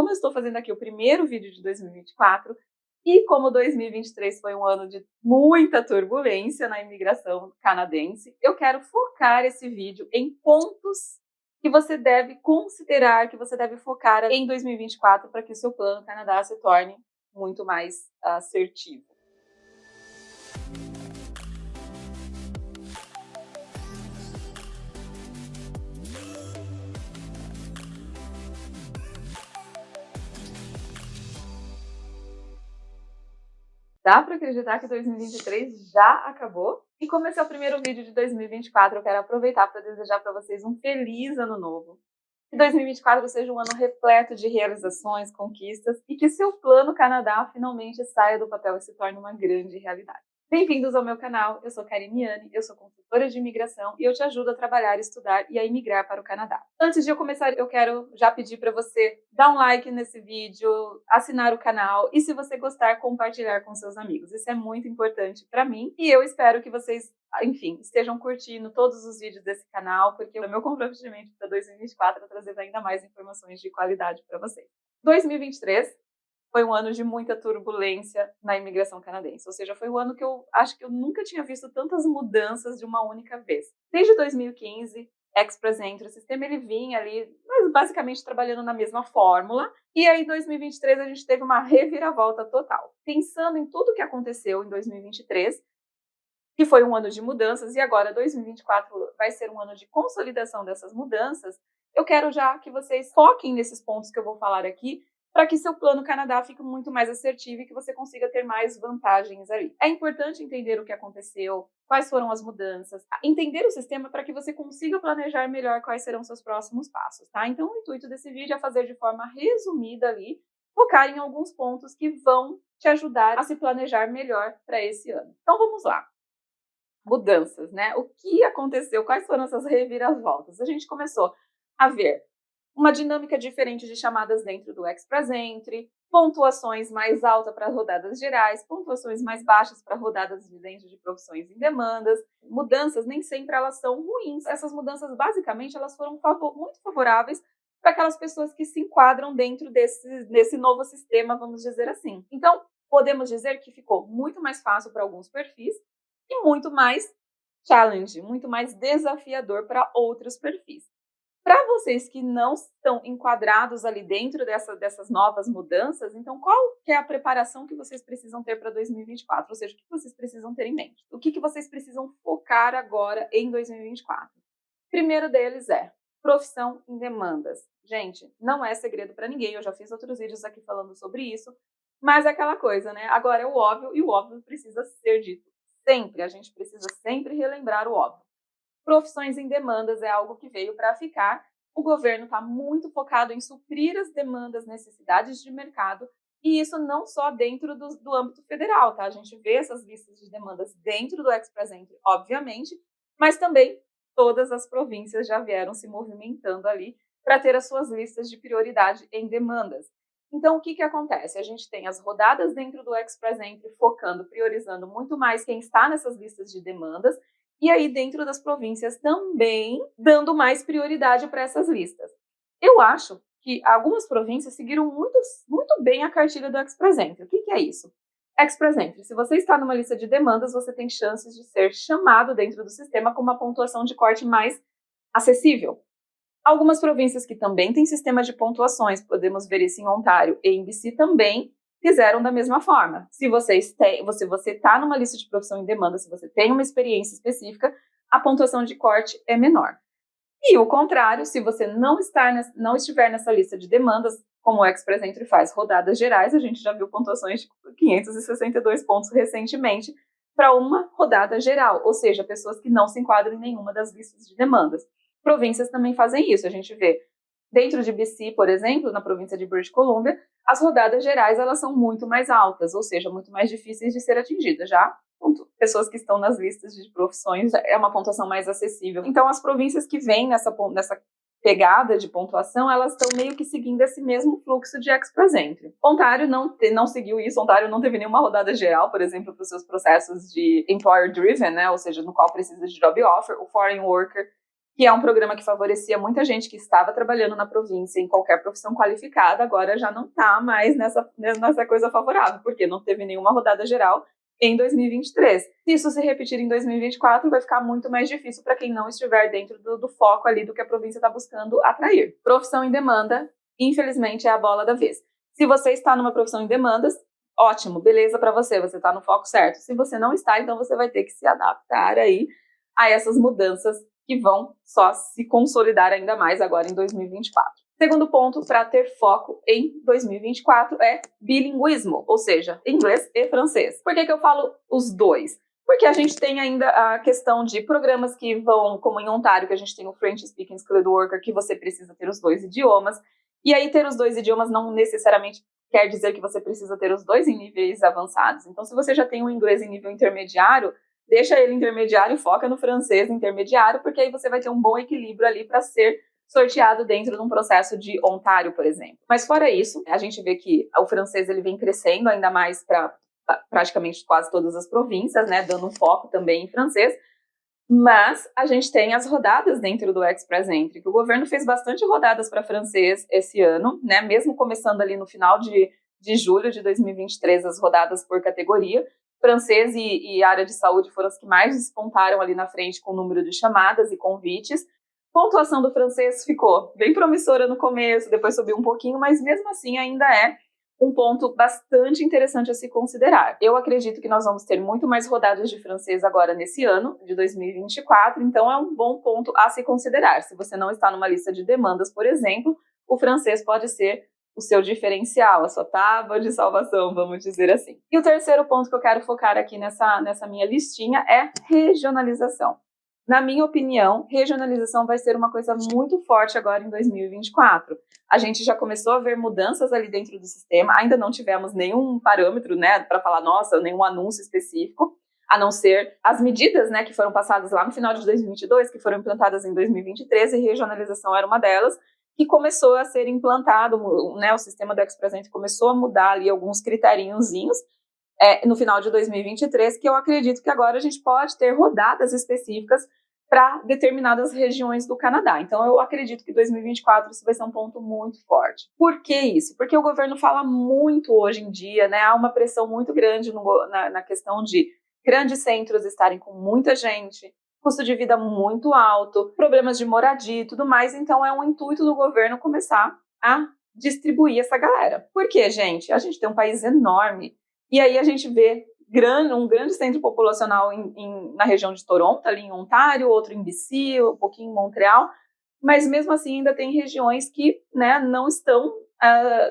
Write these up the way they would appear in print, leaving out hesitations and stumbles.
como eu estou fazendo aqui o primeiro vídeo de 2024, e como 2023 foi um ano de muita turbulência na imigração canadense, eu quero focar esse vídeo em pontos que você deve considerar, que você deve focar em 2024 para que o seu plano Canadá se torne muito mais assertivo. Dá para acreditar que 2023 já acabou? E como esse é o primeiro vídeo de 2024, eu quero aproveitar para desejar para vocês um feliz ano novo. Que 2024 seja um ano repleto de realizações, conquistas e que seu plano Canadá finalmente saia do papel e se torne uma grande realidade. Bem-vindos ao meu canal, eu sou Kariniane, eu sou consultora de imigração e eu te ajudo a trabalhar, estudar e a imigrar para o Canadá. Antes de eu começar, eu quero já pedir para você dar um like nesse vídeo, assinar o canal e, se você gostar, compartilhar com seus amigos. Isso é muito importante para mim e eu espero que vocês, enfim, estejam curtindo todos os vídeos desse canal, porque o meu comprometimento para 2024 é trazer ainda mais informações de qualidade para vocês. 2023 foi um ano de muita turbulência na imigração canadense, ou seja, foi um ano que eu acho que eu nunca tinha visto tantas mudanças de uma única vez. Desde 2015, Express Entry, o sistema ele vinha ali, mas basicamente trabalhando na mesma fórmula, e aí em 2023 a gente teve uma reviravolta total. Pensando em tudo que aconteceu em 2023, que foi um ano de mudanças, e agora 2024 vai ser um ano de consolidação dessas mudanças, eu quero já que vocês foquem nesses pontos que eu vou falar aqui, para que seu plano Canadá fique muito mais assertivo e que você consiga ter mais vantagens ali. É importante entender o que aconteceu, quais foram as mudanças, entender o sistema para que você consiga planejar melhor quais serão seus próximos passos, tá? Então, o intuito desse vídeo é fazer de forma resumida ali, focar em alguns pontos que vão te ajudar a se planejar melhor para esse ano. Então, vamos lá. Mudanças, né? O que aconteceu? Quais foram essas reviravoltas? A gente começou a ver uma dinâmica diferente de chamadas dentro do Express Entry, pontuações mais altas para rodadas gerais, pontuações mais baixas para rodadas de dentro de profissões em demandas. Mudanças nem sempre elas são ruins. Essas mudanças, basicamente, elas foram muito favoráveis para aquelas pessoas que se enquadram dentro desse novo sistema, vamos dizer assim. Então, podemos dizer que ficou muito mais fácil para alguns perfis e muito mais challenge, muito mais desafiador para outros perfis. Para vocês que não estão enquadrados ali dentro dessas novas mudanças, então qual que é a preparação que vocês precisam ter para 2024? Ou seja, o que vocês precisam ter em mente? O que vocês precisam focar agora em 2024? Primeiro deles é profissão em demandas. Gente, não é segredo para ninguém, eu já fiz outros vídeos aqui falando sobre isso, mas é aquela coisa, né? Agora é o óbvio e o óbvio precisa ser dito sempre, a gente precisa sempre relembrar o óbvio. Profissões em demandas é algo que veio para ficar. O governo está muito focado em suprir as demandas, necessidades de mercado, e isso não só dentro do âmbito federal, tá? A gente vê essas listas de demandas dentro do Express Entry, obviamente, mas também todas as províncias já vieram se movimentando ali para ter as suas listas de prioridade em demandas. Então, o que acontece? A gente tem as rodadas dentro do Express Entry focando, priorizando muito mais quem está nessas listas de demandas, e aí dentro das províncias também dando mais prioridade para essas listas. Eu acho que algumas províncias seguiram muito bem a cartilha do Express Entry. O que é isso? Express Entry, se você está numa lista de demandas, você tem chances de ser chamado dentro do sistema com uma pontuação de corte mais acessível. Algumas províncias que também têm sistema de pontuações, podemos ver isso em Ontário e em BC também, fizeram da mesma forma. Se você está numa lista de profissão em demanda, se você tem uma experiência específica, a pontuação de corte é menor. E o contrário, se você não estiver nessa lista de demandas, como o Express Entry faz rodadas gerais, a gente já viu pontuações de 562 pontos recentemente para uma rodada geral, ou seja, pessoas que não se enquadram em nenhuma das listas de demandas. Províncias também fazem isso, a gente vê dentro de BC, por exemplo, na província de British Columbia, as rodadas gerais elas são muito mais altas, ou seja, muito mais difíceis de ser atingidas. Já pessoas que estão nas listas de profissões é uma pontuação mais acessível. Então, as províncias que vêm nessa pegada de pontuação, elas estão meio que seguindo esse mesmo fluxo de Express Entry. Ontário não seguiu isso, Ontário não teve nenhuma rodada geral, por exemplo, para os seus processos de employer driven, né, ou seja, no qual precisa de job offer. O foreign worker que é um programa que favorecia muita gente que estava trabalhando na província em qualquer profissão qualificada, agora já não está mais nessa coisa favorável, porque não teve nenhuma rodada geral em 2023. Se isso se repetir em 2024, vai ficar muito mais difícil para quem não estiver dentro do foco ali do que a província está buscando atrair. Profissão em demanda, infelizmente, é a bola da vez. Se você está numa profissão em demandas, ótimo, beleza para você está no foco certo. Se você não está, então você vai ter que se adaptar aí a essas mudanças que vão só se consolidar ainda mais agora em 2024. Segundo ponto para ter foco em 2024 é bilinguismo, ou seja, inglês e francês. Por que eu falo os dois? Porque a gente tem ainda a questão de programas que vão, como em Ontário, que a gente tem o French Speaking Skilled Worker, que você precisa ter os dois idiomas. E aí ter os dois idiomas não necessariamente quer dizer que você precisa ter os dois em níveis avançados. Então, se você já tem o inglês em nível intermediário, deixa ele intermediário e foca no francês intermediário, porque aí você vai ter um bom equilíbrio ali para ser sorteado dentro de um processo de Ontário, por exemplo. Mas fora isso, a gente vê que o francês ele vem crescendo ainda mais para praticamente quase todas as províncias, né, dando um foco também em francês. Mas a gente tem as rodadas dentro do Express Entry, que o governo fez bastante rodadas para francês esse ano, né, mesmo começando ali no final de julho de 2023, as rodadas por categoria. Francês e área de saúde foram as que mais despontaram ali na frente com o número de chamadas e convites. A pontuação do francês ficou bem promissora no começo, depois subiu um pouquinho, mas mesmo assim ainda é um ponto bastante interessante a se considerar. Eu acredito que nós vamos ter muito mais rodadas de francês agora nesse ano, de 2024, então é um bom ponto a se considerar. Se você não está numa lista de demandas, por exemplo, o francês pode ser o seu diferencial, a sua tábua de salvação, vamos dizer assim. E o terceiro ponto que eu quero focar aqui nessa minha listinha é regionalização. Na minha opinião, regionalização vai ser uma coisa muito forte agora em 2024. A gente já começou a ver mudanças ali dentro do sistema, ainda não tivemos nenhum parâmetro, né, para falar, nossa, nenhum anúncio específico, a não ser as medidas, né, que foram passadas lá no final de 2022, que foram implantadas em 2023, e regionalização era uma delas, que começou a ser implantado, né, o sistema do Express Entry começou a mudar ali alguns criterinhozinhos, no final de 2023, que eu acredito que agora a gente pode ter rodadas específicas para determinadas regiões do Canadá. Então, eu acredito que 2024 isso vai ser um ponto muito forte. Por que isso? Porque o governo fala muito hoje em dia, né? Há uma pressão muito grande na questão de grandes centros estarem com muita gente, custo de vida muito alto, problemas de moradia e tudo mais. Então, é um intuito do governo começar a distribuir essa galera. Por quê, gente? A gente tem um país enorme. E aí a gente vê um grande centro populacional na região de Toronto, ali em Ontário, outro em BC, um pouquinho em Montreal, mas mesmo assim ainda tem regiões que, né, não estão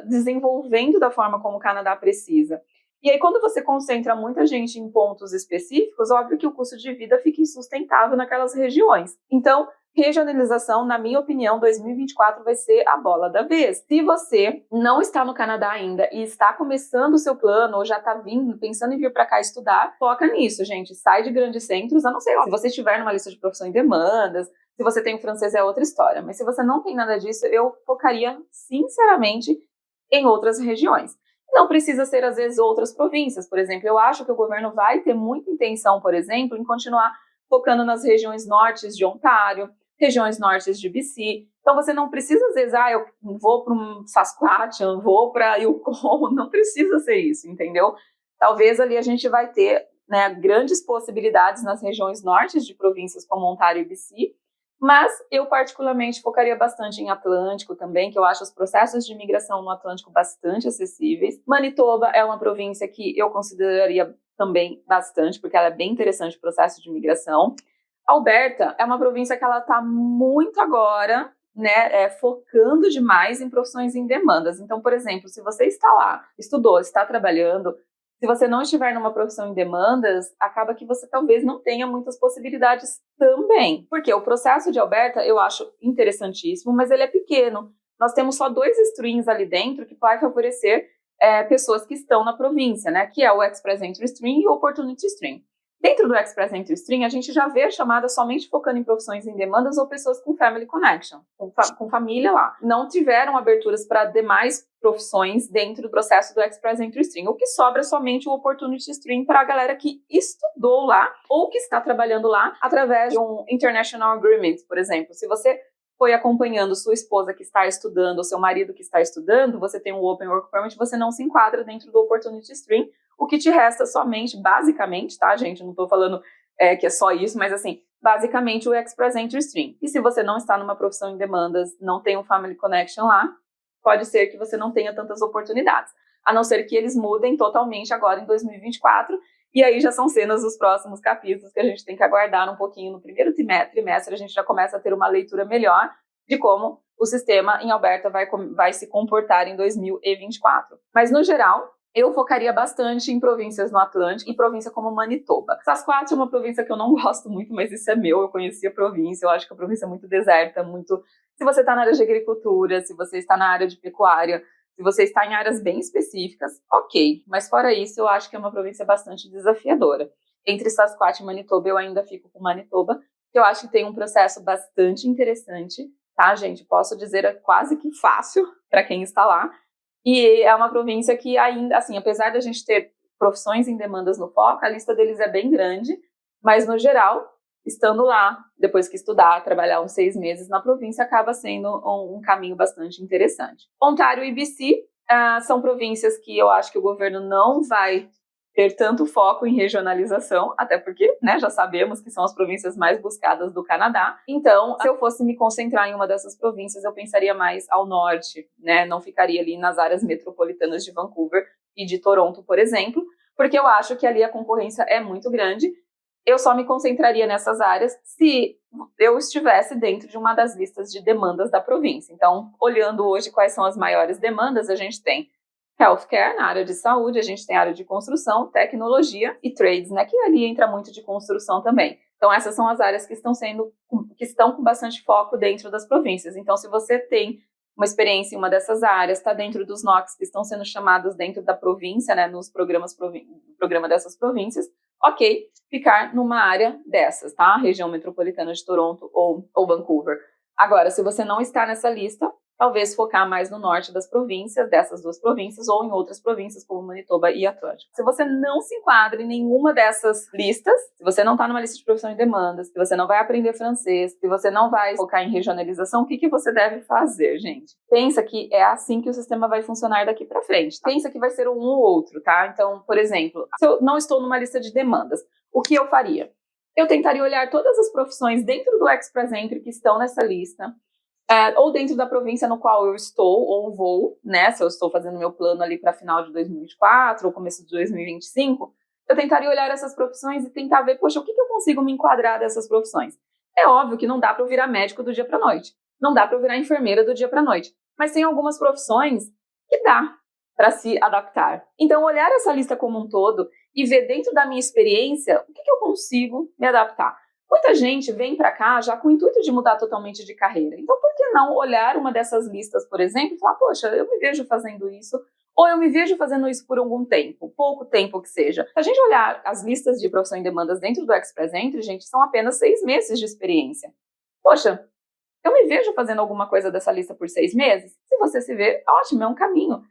desenvolvendo da forma como o Canadá precisa. E aí quando você concentra muita gente em pontos específicos, óbvio que o custo de vida fica insustentável naquelas regiões. Então, regionalização, na minha opinião, 2024 vai ser a bola da vez. Se você não está no Canadá ainda e está começando o seu plano ou já está pensando em vir para cá estudar, foca nisso, gente. Sai de grandes centros, a não ser, ó, se você estiver numa lista de profissão em demandas, se você tem o francês é outra história. Mas se você não tem nada disso, eu focaria, sinceramente, em outras regiões. Não precisa ser, às vezes, outras províncias. Por exemplo, eu acho que o governo vai ter muita intenção, por exemplo, em continuar focando nas regiões nortes de Ontário, regiões nortes de BC. Então, você não precisa, às vezes, eu vou para um Saskatchewan, vou para Yukon, não precisa ser isso, entendeu? Talvez ali a gente vai ter, né, grandes possibilidades nas regiões nortes de províncias como Ontário e BC, mas eu particularmente focaria bastante em Atlântico também, que eu acho os processos de imigração no Atlântico bastante acessíveis. Manitoba é uma província que eu consideraria também bastante, porque ela é bem interessante o processo de imigração. Alberta é uma província que ela está muito agora, né, focando demais em profissões em demandas. Então, por exemplo, se você está lá, estudou, está trabalhando, se você não estiver numa profissão em demandas, acaba que você talvez não tenha muitas possibilidades também. Porque o processo de Alberta eu acho interessantíssimo, mas ele é pequeno. Nós temos só 2 streams ali dentro que vai favorecer pessoas que estão na província, né? Que é o Express Entry Stream e o Opportunity Stream. Dentro do Express Entry Stream, a gente já vê a chamada somente focando em profissões em demandas ou pessoas com family connection, com família lá. Não tiveram aberturas para demais profissões dentro do processo do Express Entry Stream. O que sobra é somente o Opportunity Stream para a galera que estudou lá ou que está trabalhando lá através de um International Agreement, por exemplo. Se você foi acompanhando sua esposa que está estudando ou seu marido que está estudando, você tem um Open Work Permit, você não se enquadra dentro do Opportunity Stream. O que te resta somente, basicamente, tá, gente? Eu não tô falando que é só isso, mas assim, basicamente o Express Entry Stream. E se você não está numa profissão em demandas, não tem um Family Connection lá, pode ser que você não tenha tantas oportunidades. A não ser que eles mudem totalmente agora em 2024, e aí já são cenas dos próximos capítulos que a gente tem que aguardar um pouquinho. No primeiro trimestre, a gente já começa a ter uma leitura melhor de como o sistema em Alberta vai se comportar em 2024. Mas, no geral, eu focaria bastante em províncias no Atlântico e província como Manitoba. Saskatchewan é uma província que eu não gosto muito, mas isso é meu, eu conheci a província, eu acho que a província é muito deserta, muito... Se você está na área de agricultura, se você está na área de pecuária, se você está em áreas bem específicas, ok. Mas fora isso, eu acho que é uma província bastante desafiadora. Entre Saskatchewan e Manitoba, eu ainda fico com Manitoba, que eu acho que tem um processo bastante interessante, tá, gente? Posso dizer, é quase que fácil para quem está lá. E é uma província que ainda, assim, apesar da gente ter profissões em demandas no foco, a lista deles é bem grande, mas no geral, estando lá, depois que estudar, trabalhar uns 6 meses na província, acaba sendo um caminho bastante interessante. Ontário e BC são províncias que eu acho que o governo não vai ter tanto foco em regionalização, até porque, né, já sabemos que são as províncias mais buscadas do Canadá. Então, se eu fosse me concentrar em uma dessas províncias, eu pensaria mais ao norte, né, não ficaria ali nas áreas metropolitanas de Vancouver e de Toronto, por exemplo, porque eu acho que ali a concorrência é muito grande. Eu só me concentraria nessas áreas se eu estivesse dentro de uma das listas de demandas da província. Então, olhando hoje quais são as maiores demandas, a gente tem healthcare, na área de saúde, a gente tem a área de construção, tecnologia e trades, né, que ali entra muito de construção também. Então, essas são as áreas que estão com bastante foco dentro das províncias. Então, se você tem uma experiência em uma dessas áreas, está dentro dos NOCs que estão sendo chamados dentro da província, né, nos programa dessas províncias, ok, ficar numa área dessas, tá? Região metropolitana de Toronto ou Vancouver. Agora, se você não está nessa lista, talvez focar mais no norte das províncias, dessas duas províncias, ou em outras províncias como Manitoba e Atlântico. Se você não se enquadra em nenhuma dessas listas, se você não está numa lista de profissão em demandas, se você não vai aprender francês, se você não vai focar em regionalização, o que você deve fazer, gente? Pensa que é assim que o sistema vai funcionar daqui para frente. Tá? Pensa que vai ser um ou outro, tá? Então, por exemplo, se eu não estou numa lista de demandas, o que eu faria? Eu tentaria olhar todas as profissões dentro do Express Entry que estão nessa lista, ou dentro da província no qual eu estou ou vou, né, se eu estou fazendo meu plano ali para final de 2024 ou começo de 2025, eu tentaria olhar essas profissões e tentar ver, poxa, o que eu consigo me enquadrar dessas profissões? É óbvio que não dá para eu virar médico do dia para noite, não dá para eu virar enfermeira do dia para noite, mas tem algumas profissões que dá para se adaptar. Então, olhar essa lista como um todo e ver dentro da minha experiência o que eu consigo me adaptar. Muita gente vem para cá já com o intuito de mudar totalmente de carreira. Então, por que não olhar uma dessas listas, por exemplo, e falar, poxa, eu me vejo fazendo isso, ou eu me vejo fazendo isso por algum tempo, pouco tempo que seja. Se a gente olhar as listas de profissão em demandas dentro do Express Entry, gente, são apenas 6 meses de experiência. Poxa, eu me vejo fazendo alguma coisa dessa lista por 6 meses? Se você se vê, ótimo, é um caminho.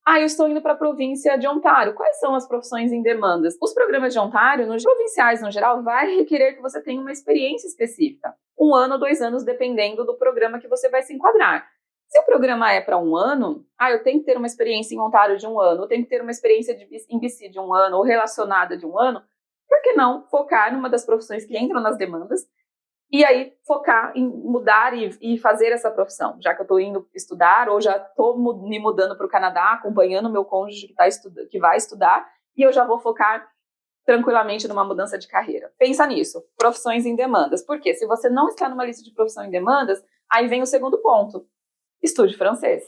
Eu estou indo para a província de Ontário. Quais são as profissões em demandas? Os programas de Ontário, provinciais no geral, vai requerer que você tenha uma experiência específica. 1 ano ou 2 anos, dependendo do programa que você vai se enquadrar. Se o programa é para 1 ano, eu tenho que ter uma experiência em Ontário de 1 ano, eu tenho que ter uma experiência em BC de 1 ano, ou relacionada de 1 ano. Por que não focar numa das profissões que entram nas demandas e aí focar em mudar e fazer essa profissão, já que eu estou indo estudar ou já estou me mudando para o Canadá, acompanhando o meu cônjuge que vai estudar, e eu já vou focar tranquilamente numa mudança de carreira. Pensa nisso, profissões em demandas. Porque se você não está numa lista de profissão em demandas, aí vem o segundo ponto, estude francês.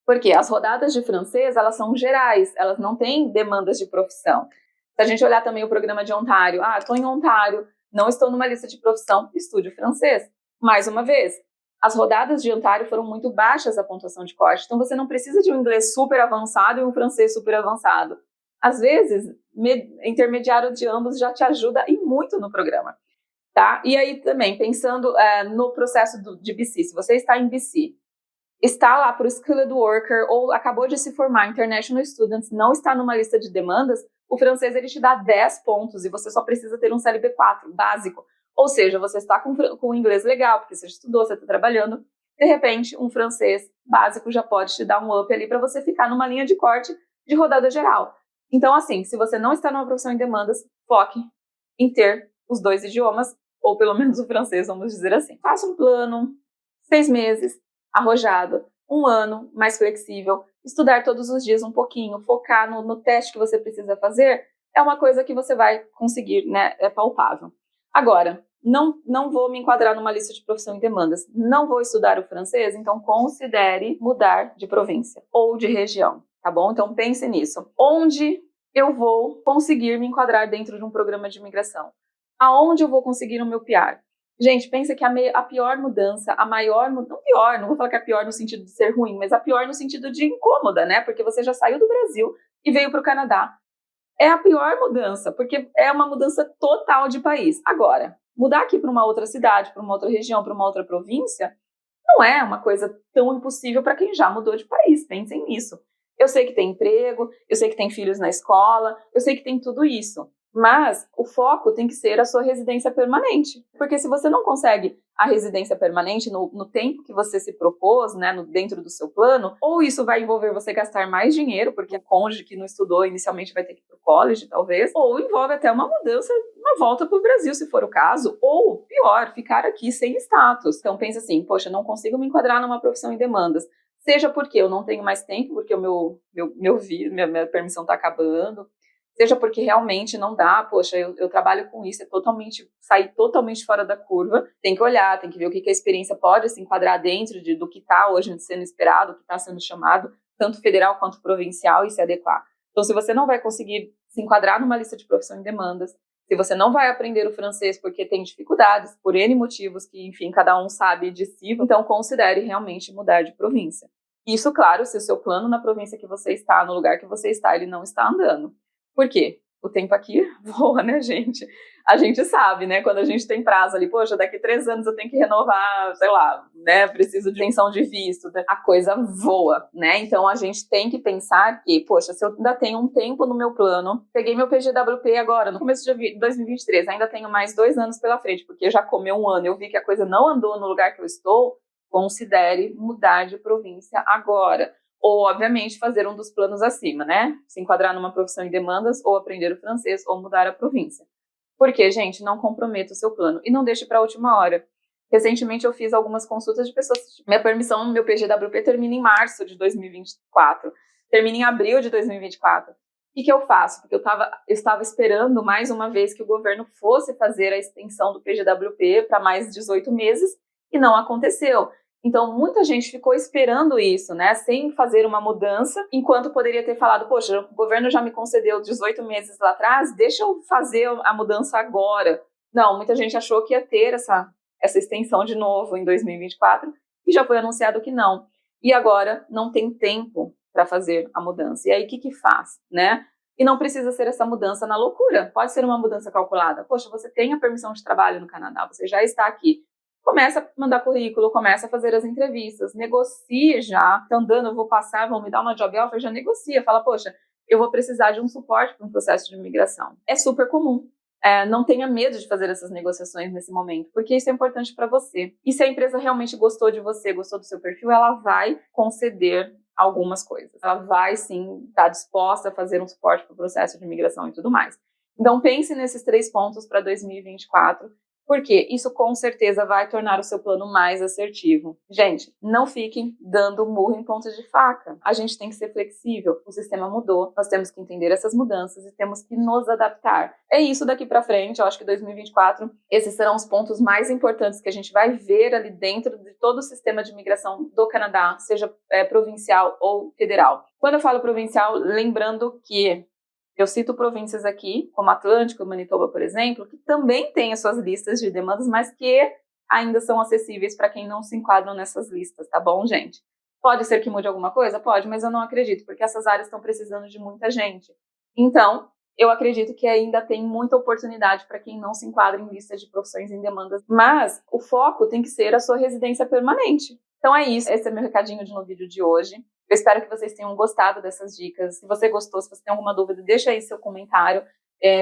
Porque as rodadas de francês, elas são gerais, elas não têm demandas de profissão. Se a gente olhar também o programa de Ontário, estou em Ontário, não estou numa lista de profissão, estude francês. Mais uma vez, as rodadas de Ontário foram muito baixas a pontuação de corte, então você não precisa de um inglês super avançado e um francês super avançado. às vezes, intermediário de ambos já te ajuda e muito no programa, tá? E aí também, pensando no processo de BC, se você está em BC, está lá para o Skilled Worker ou acabou de se formar International Students, não está numa lista de demandas, o francês ele te dá 10 pontos e você só precisa ter um CLB4 básico. Ou seja, você está com um inglês legal, porque você estudou, você está trabalhando, de repente um francês básico já pode te dar um up ali para você ficar numa linha de corte de rodada geral. Então, assim, se você não está numa profissão em demandas, foque em ter os 2 idiomas, ou pelo menos o francês, vamos dizer assim. Faça um plano, 6 meses, arrojado, 1 ano, mais flexível, estudar todos os dias um pouquinho, focar no teste que você precisa fazer, é uma coisa que você vai conseguir, né? É palpável. Agora, não vou me enquadrar numa lista de profissão em demandas, não vou estudar o francês, então considere mudar de província ou de região, tá bom? Então pense nisso. Onde eu vou conseguir me enquadrar dentro de um programa de imigração? Aonde eu vou conseguir o meu PR? Gente, pensa que a pior mudança, a maior, não pior, não vou falar que é a pior no sentido de ser ruim, mas a pior no sentido de incômoda, né? Porque você já saiu do Brasil e veio para o Canadá. É a pior mudança, porque é uma mudança total de país. Agora, mudar aqui para uma outra cidade, para uma outra região, para uma outra província, não é uma coisa tão impossível para quem já mudou de país. Pensem nisso. Eu sei que tem emprego, eu sei que tem filhos na escola, eu sei que tem tudo isso. Mas o foco tem que ser a sua residência permanente. Porque se você não consegue a residência permanente no tempo que você se propôs, né, dentro do seu plano, ou isso vai envolver você gastar mais dinheiro, porque o cônjuge que não estudou inicialmente vai ter que ir para o college, talvez, ou envolve até uma mudança, uma volta para o Brasil, se for o caso, ou, pior, ficar aqui sem status. Então pensa assim, poxa, não consigo me enquadrar numa profissão em demandas, seja porque eu não tenho mais tempo, porque minha permissão está acabando, seja porque realmente não dá, poxa, eu trabalho com isso, sair totalmente fora da curva, tem que olhar, tem que ver o que a experiência pode se enquadrar dentro do que está hoje sendo esperado, o que está sendo chamado, tanto federal quanto provincial, e se adequar. Então, se você não vai conseguir se enquadrar numa lista de profissão em demandas, se você não vai aprender o francês porque tem dificuldades, por N motivos que, enfim, cada um sabe de si, então considere realmente mudar de província. Isso, claro, se o seu plano na província que você está, no lugar que você está, ele não está andando. Por quê? O tempo aqui voa, né, gente? A gente sabe, né? Quando a gente tem prazo ali, poxa, daqui 3 anos eu tenho que renovar, sei lá, né? Preciso de extensão de visto. A coisa voa, né? Então a gente tem que pensar que, poxa, se eu ainda tenho um tempo no meu plano, peguei meu PGWP agora, no começo de 2023, ainda tenho mais 2 anos pela frente, porque já comeu 1 ano, eu vi que a coisa não andou no lugar que eu estou, considere mudar de província agora. Ou, obviamente, fazer um dos planos acima, né? Se enquadrar numa profissão em demandas, ou aprender o francês, ou mudar a província. Porque, gente, não comprometa o seu plano. E não deixe para a última hora. Recentemente, eu fiz algumas consultas de pessoas. Minha permissão, meu PGWP termina em março de 2024. Termina em abril de 2024. O que eu faço? Porque eu estava esperando, mais uma vez, que o governo fosse fazer a extensão do PGWP para mais 18 meses, e não aconteceu. Então, muita gente ficou esperando isso, né, sem fazer uma mudança, enquanto poderia ter falado, poxa, o governo já me concedeu 18 meses lá atrás, deixa eu fazer a mudança agora. Não, muita gente achou que ia ter essa extensão de novo em 2024, e já foi anunciado que não. E agora não tem tempo para fazer a mudança. E aí, o que faz, né? E não precisa ser essa mudança na loucura, pode ser uma mudança calculada. Poxa, você tem a permissão de trabalho no Canadá, você já está aqui. Começa a mandar currículo, começa a fazer as entrevistas, negocie já, estão dando, eu vou passar, vão me dar uma job offer, já negocia, fala, poxa, eu vou precisar de um suporte para um processo de imigração. É super comum. Não tenha medo de fazer essas negociações nesse momento, porque isso é importante para você. E se a empresa realmente gostou de você, gostou do seu perfil, ela vai conceder algumas coisas. Ela vai, sim, estar disposta a fazer um suporte para o processo de imigração e tudo mais. Então, pense nesses 3 pontos para 2024, porque isso com certeza vai tornar o seu plano mais assertivo. Gente, não fiquem dando murro em ponta de faca. A gente tem que ser flexível. O sistema mudou, nós temos que entender essas mudanças e temos que nos adaptar. É isso daqui para frente, eu acho que 2024, esses serão os pontos mais importantes que a gente vai ver ali dentro de todo o sistema de imigração do Canadá, seja provincial ou federal. Quando eu falo provincial, lembrando que eu cito províncias aqui, como Atlântico e Manitoba, por exemplo, que também têm as suas listas de demandas, mas que ainda são acessíveis para quem não se enquadram nessas listas, tá bom, gente? Pode ser que mude alguma coisa? Pode, mas eu não acredito, porque essas áreas estão precisando de muita gente. Então, eu acredito que ainda tem muita oportunidade para quem não se enquadra em lista de profissões em demandas, mas o foco tem que ser a sua residência permanente. Então é isso, esse é meu recadinho no vídeo de hoje. Eu espero que vocês tenham gostado dessas dicas. Se você gostou, se você tem alguma dúvida, deixa aí seu comentário.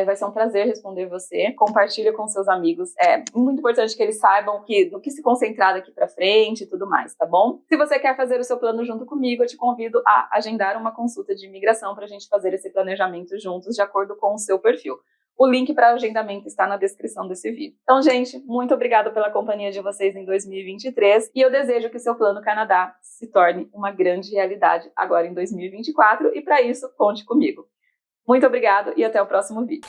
Vai ser um prazer responder você. Compartilha com seus amigos. É muito importante que eles saibam no que se concentrar daqui para frente e tudo mais, tá bom? Se você quer fazer o seu plano junto comigo, eu te convido a agendar uma consulta de imigração para a gente fazer esse planejamento juntos de acordo com o seu perfil. O link para agendamento está na descrição desse vídeo. Então, gente, muito obrigada pela companhia de vocês em 2023 e eu desejo que o seu plano Canadá se torne uma grande realidade agora em 2024 e para isso, conte comigo. Muito obrigada e até o próximo vídeo.